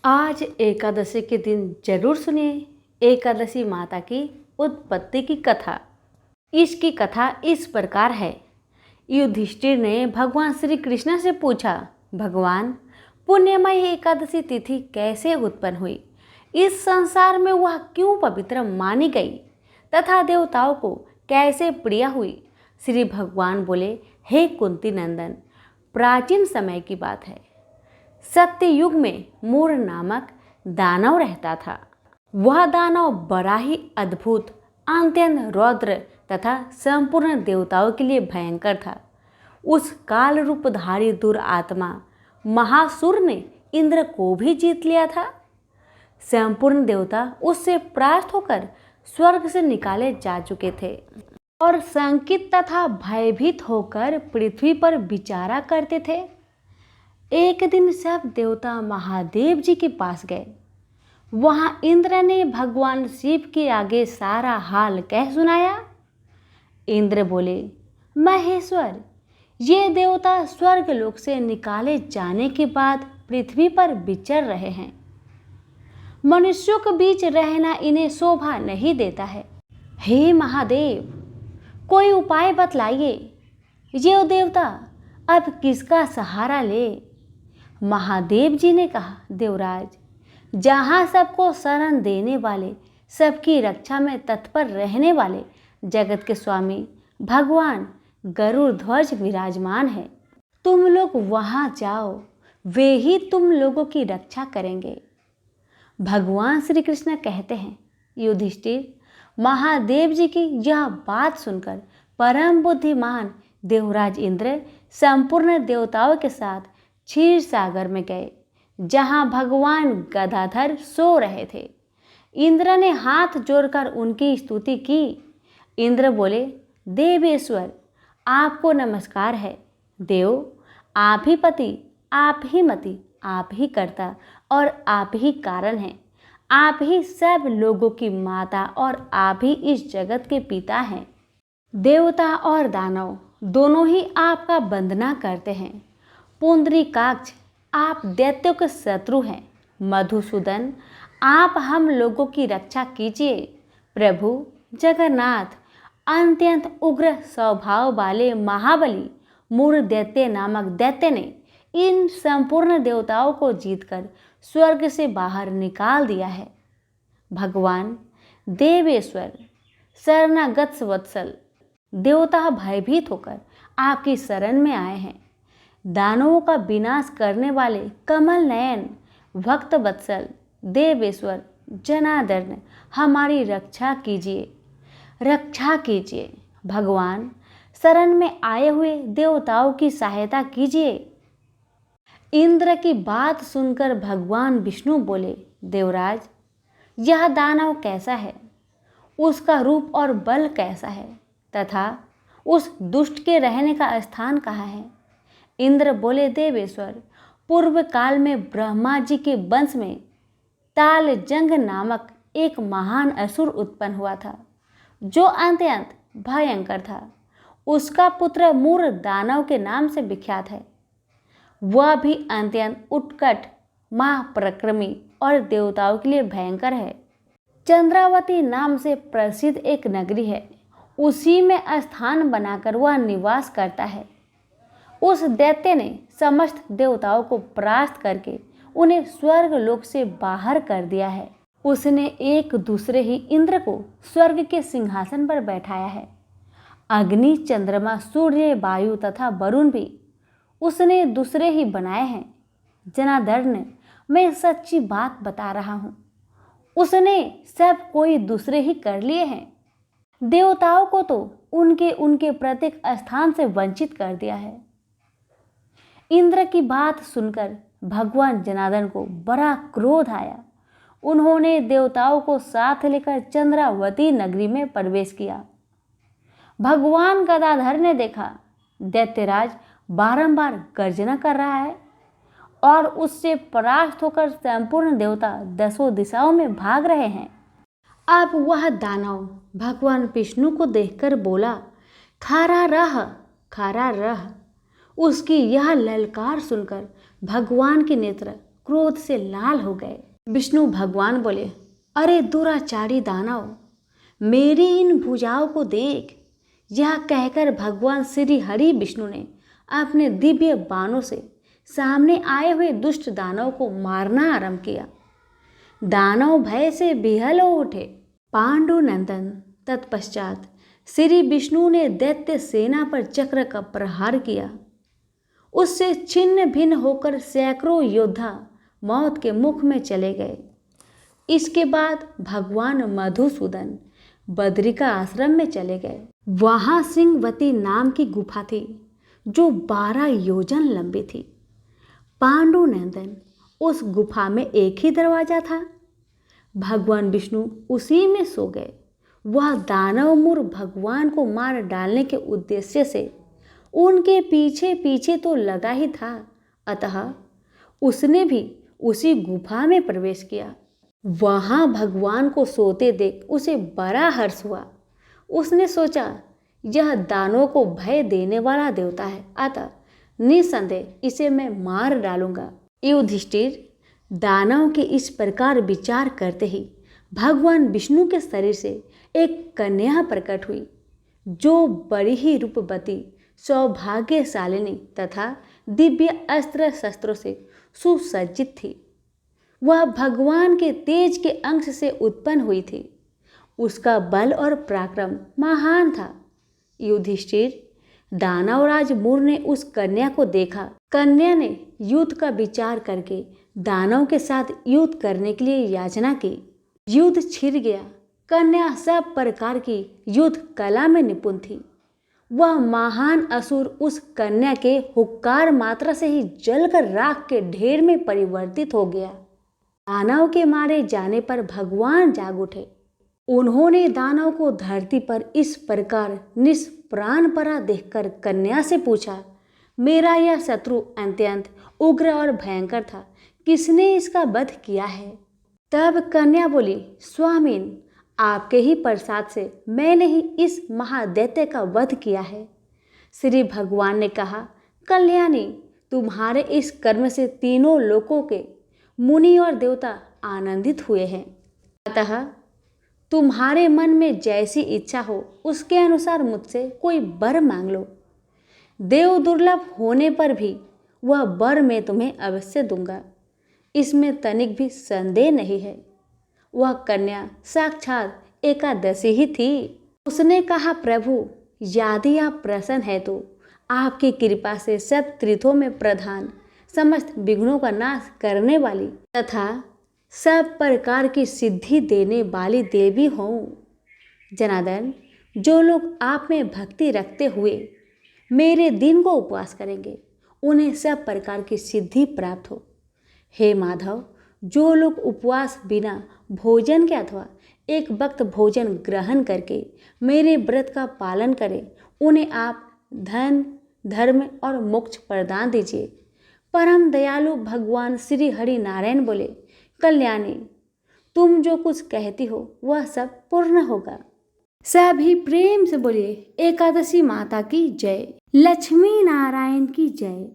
आज एकादशी के दिन जरूर सुनिए एकादशी माता की उत्पत्ति की कथा। इसकी कथा इस प्रकार है। युधिष्ठिर ने भगवान श्री कृष्ण से पूछा, भगवान, पुण्यमयी एकादशी तिथि कैसे उत्पन्न हुई? इस संसार में वह क्यों पवित्र मानी गई तथा देवताओं को कैसे प्रिय हुई? श्री भगवान बोले, हे कुंती नंदन, प्राचीन समय की बात है। सत्य युग में मूर नामक दानव रहता था। वह दानव बड़ा ही अद्भुत, अत्यंत रौद्र तथा संपूर्ण देवताओं के लिए भयंकर था। उस काल रूपधारी दुरात्मा महासुर ने इंद्र को भी जीत लिया था। संपूर्ण देवता उससे परास्त होकर स्वर्ग से निकाले जा चुके थे और शंकित तथा भयभीत होकर पृथ्वी पर विचारा करते थे। एक दिन सब देवता महादेव जी के पास गए। वहां इंद्र ने भगवान शिव के आगे सारा हाल कह सुनाया। इंद्र बोले, महेश्वर, ये देवता स्वर्ग लोक से निकाले जाने के बाद पृथ्वी पर विचर रहे हैं। मनुष्यों के बीच रहना इन्हें शोभा नहीं देता है। हे महादेव, कोई उपाय बतलाइए। ये देवता अब किसका सहारा ले? महादेव जी ने कहा, देवराज, जहाँ सबको शरण देने वाले, सबकी रक्षा में तत्पर रहने वाले जगत के स्वामी भगवान गरुड़ ध्वज विराजमान है, तुम लोग वहाँ जाओ, वे ही तुम लोगों की रक्षा करेंगे। भगवान श्री कृष्ण कहते हैं, युधिष्ठिर, महादेव जी की यह बात सुनकर परम बुद्धिमान देवराज इंद्र संपूर्ण देवताओं के साथ क्षीर सागर में गए, जहां भगवान गदाधर सो रहे थे। इंद्र ने हाथ जोड़कर उनकी स्तुति की। इंद्र बोले, देवेश्वर, आपको नमस्कार है। देव, आप ही पति, आप ही मति, आप ही कर्ता और आप ही कारण हैं। आप ही सब लोगों की माता और आप ही इस जगत के पिता हैं। देवता और दानव दोनों ही आपका वंदना करते हैं। पुंडरीकाक्ष, आप दैत्यों के शत्रु हैं। मधुसूदन, आप हम लोगों की रक्षा कीजिए। प्रभु जगन्नाथ, अत्यंत उग्र स्वभाव वाले महाबली मूर दैत्य नामक दैत्य ने इन संपूर्ण देवताओं को जीतकर स्वर्ग से बाहर निकाल दिया है। भगवान देवेश्वर, शरणागत वत्सल, देवता भयभीत होकर आपकी शरण में आए हैं। दानवों का विनाश करने वाले कमल नयन भक्त वत्सल देवेश्वर जनार्दन, हमारी रक्षा कीजिए, रक्षा कीजिए। भगवान, शरण में आए हुए देवताओं की सहायता कीजिए। इंद्र की बात सुनकर भगवान विष्णु बोले, देवराज, यह दानव कैसा है? उसका रूप और बल कैसा है तथा उस दुष्ट के रहने का स्थान कहाँ है? इंद्र बोले, देवेश्वर, पूर्व काल में ब्रह्मा जी के वंश में तालजंग नामक एक महान असुर उत्पन्न हुआ था, जो अत्यंत भयंकर था। उसका पुत्र मूर दानव के नाम से विख्यात है। वह भी अत्यंत उत्कट, महापराक्रमी और देवताओं के लिए भयंकर है। चंद्रावती नाम से प्रसिद्ध एक नगरी है, उसी में स्थान बनाकर वह निवास करता है। उस दैत्य ने समस्त देवताओं को परास्त करके उन्हें स्वर्ग लोक से बाहर कर दिया है। उसने एक दूसरे ही इंद्र को स्वर्ग के सिंहासन पर बैठाया है। अग्नि, चंद्रमा, सूर्य, वायु तथा वरुण भी उसने दूसरे ही बनाए हैं। जनार्दन, मैं सच्ची बात बता रहा हूँ, उसने सब कोई दूसरे ही कर लिए हैं। देवताओं को तो उनके प्रत्येक स्थान से वंचित कर दिया है। इंद्र की बात सुनकर भगवान जनार्दन को बड़ा क्रोध आया। उन्होंने देवताओं को साथ लेकर चंद्रावती नगरी में प्रवेश किया। भगवान गदाधर ने देखा दैत्यराज बारंबार गर्जना कर रहा है और उससे परास्त होकर संपूर्ण देवता दसों दिशाओं में भाग रहे हैं। अब वह दानव भगवान विष्णु को देखकर बोला, खड़ा रह, खड़ा रह। उसकी यह ललकार सुनकर भगवान के नेत्र क्रोध से लाल हो गए। विष्णु भगवान बोले, अरे दुराचारी दानव, मेरी इन भुजाओं को देख। यह कहकर भगवान श्री हरि विष्णु ने अपने दिव्य बाणों से सामने आए हुए दुष्ट दानव को मारना आरंभ किया। दानव भय से विहल हो उठे। पांडुनंदन तत्पश्चात श्री विष्णु ने दैत्य सेना पर चक्र का प्रहार किया। उससे छिन्न भिन्न होकर सैकड़ों योद्धा मौत के मुख में चले गए। इसके बाद भगवान मधुसूदन बद्रिका आश्रम में चले गए। वहां सिंहवती नाम की गुफा थी जो 12 योजन लंबी थी। पांडुनंदन उस गुफा में एक ही दरवाजा था। भगवान विष्णु उसी में सो गए। वह दानव मूर्ख भगवान को मार डालने के उद्देश्य से उनके पीछे पीछे तो लगा ही था, अतः उसने भी उसी गुफा में प्रवेश किया। वहां भगवान को सोते देख उसे बड़ा हर्ष हुआ। उसने सोचा, यह दानों को भय देने वाला देवता है, अतः निसंदेह इसे मैं मार डालूंगा। युधिष्ठिर दानव के इस प्रकार विचार करते ही भगवान विष्णु के शरीर से एक कन्या प्रकट हुई, जो बड़ी ही रूपवती, सौभाग्यशालिनी तथा दिव्य अस्त्र शस्त्रों से सुसज्जित थी। वह भगवान के तेज के अंश से उत्पन्न हुई थी। उसका बल और पराक्रम महान था। युधिष्ठिर दानवराज मूर ने उस कन्या को देखा। कन्या ने युद्ध का विचार करके दानव के साथ युद्ध करने के लिए याचना की। युद्ध छिड़ गया। कन्या सब प्रकार की युद्ध कला में निपुण थी। वह महान असुर उस कन्या के हुक्कार मात्रा से ही जलकर राख के ढेर में परिवर्तित हो गया। दानव के मारे जाने पर भगवान जाग उठे। उन्होंने दानव को धरती पर इस प्रकार निष्प्राण पड़ा देखकर कन्या से पूछा, मेरा यह शत्रु अत्यंत उग्र और भयंकर था, किसने इसका वध किया है? तब कन्या बोली, स्वामीन, आपके ही प्रसाद से मैंने ही इस महादैत्य का वध किया है। श्री भगवान ने कहा, कल्याणी, तुम्हारे इस कर्म से तीनों लोकों के मुनि और देवता आनंदित हुए हैं। अतः तुम्हारे मन में जैसी इच्छा हो उसके अनुसार मुझसे कोई वर मांग लो। देव दुर्लभ होने पर भी वह वर मैं तुम्हें अवश्य दूंगा, इसमें तनिक भी संदेह नहीं है। वह कन्या साक्षात एकादशी ही थी। उसने कहा, प्रभु, यदि आप प्रसन्न है तो आपकी कृपा से सब तीर्थों में प्रधान, समस्त विघ्नों का नाश करने वाली तथा सब प्रकार की सिद्धि देने वाली देवी हों। जनार्दन, जो लोग आप में भक्ति रखते हुए मेरे दिन को उपवास करेंगे, उन्हें सब प्रकार की सिद्धि प्राप्त हो। हे माधव, जो लोग उपवास बिना भोजन के अथवा एक वक्त भोजन ग्रहण करके मेरे व्रत का पालन करें, उन्हें आप धन, धर्म और मोक्ष प्रदान दीजिए। परम दयालु भगवान श्री हरि नारायण बोले, कल्याणी, तुम जो कुछ कहती हो वह सब पूर्ण होगा। सभी प्रेम से बोलिए, एकादशी माता की जय, लक्ष्मी नारायण की जय।